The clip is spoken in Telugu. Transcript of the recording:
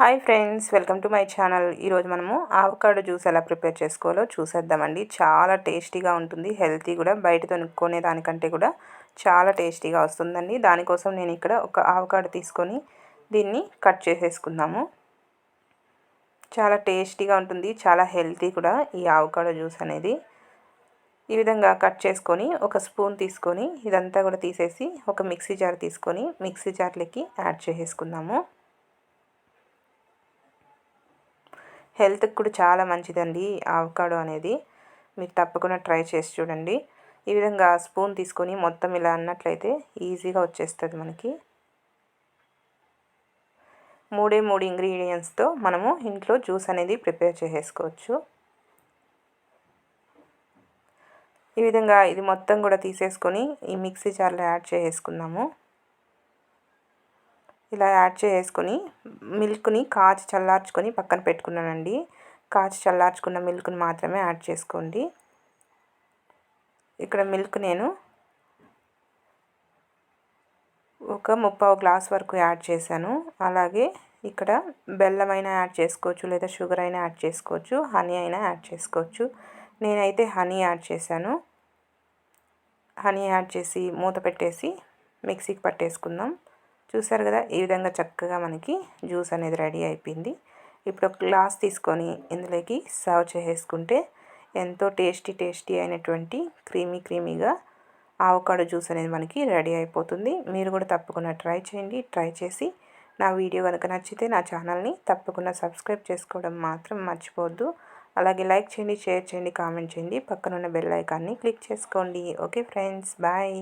Hi friends, welcome to my channel. ఈరోజు మనము ఆవకాడో జ్యూస్ ఎలా ప్రిపేర్ చేసుకోవాలో చూసేద్దామండి. చాలా టేస్టీగా ఉంటుంది, హెల్తీ కూడా. బయట కొనుక్కునే దానికంటే కూడా చాలా టేస్టీగా వస్తుందండి. దానికోసం నేను ఇక్కడ ఒక ఆవకాడో తీసుకొని దీన్ని కట్ చేసేసుకుందాము. చాలా టేస్టీగా ఉంటుంది, చాలా హెల్తీ కూడా ఈ ఆవకాడో జ్యూస్ అనేది. ఈ విధంగా కట్ చేసుకొని ఒక స్పూన్ తీసుకొని ఇదంతా కూడా తీసేసి ఒక మిక్సీ జార్ తీసుకొని మిక్సీ జార్లోకి యాడ్ చేసేసుకుందాము. హెల్త్కి కూడా చాలా మంచిదండి ఆవకాడో అనేది. మీరు తప్పకుండా ట్రై చేసి చూడండి. ఈ విధంగా స్పూన్ తీసుకొని మొత్తం ఇలా అన్నట్లయితే ఈజీగా వచ్చేస్తుంది మనకి. మూడు ఇంగ్రీడియంట్స్తో మనము ఇంట్లో జ్యూస్ అనేది ప్రిపేర్ చేసేసుకోవచ్చు. ఈ విధంగా ఇది మొత్తం కూడా తీసేసుకొని ఈ మిక్సీ జార్లో యాడ్ చేసుకుందాము. ఇలా యాడ్ చేసుకొని మిల్క్ని కాచి చల్లార్చుకొని పక్కన పెట్టుకున్నానండి. కాచి చల్లార్చుకున్న మిల్క్ని మాత్రమే యాడ్ చేసుకోండి. ఇక్కడ మిల్క్ నేను ఒక 3/4 గ్లాస్ వరకు యాడ్ చేశాను. అలాగే ఇక్కడ బెల్లం అయినా యాడ్ చేసుకోవచ్చు, లేదా షుగర్ అయినా యాడ్ చేసుకోవచ్చు, హనీ అయినా యాడ్ చేసుకోవచ్చు. నేనైతే హనీ యాడ్ చేశాను. హనీ యాడ్ చేసి మూత పెట్టేసి మిక్సీకి పట్టేసుకుందాం. చూసారు కదా, ఈ విధంగా చక్కగా మనకి జ్యూస్ అనేది రెడీ అయిపోయింది. ఇప్పుడు ఒక గ్లాస్ తీసుకొని ఇందులోకి సర్వ్ చేసేసుకుంటే ఎంతో టేస్టీ అయినటువంటి క్రీమీగా ఆవకాడో జ్యూస్ అనేది మనకి రెడీ అయిపోతుంది. మీరు కూడా తప్పకుండా ట్రై చేయండి. ట్రై చేసి నా వీడియో కనుక నచ్చితే నా ఛానల్ని తప్పకుండా సబ్స్క్రైబ్ చేసుకోవడం మాత్రం మర్చిపోవద్దు. అలాగే లైక్ చేయండి, షేర్ చేయండి, కామెంట్ చేయండి. పక్కనున్న బెల్ ఐకాన్ని క్లిక్ చేసుకోండి. Okay friends, bye.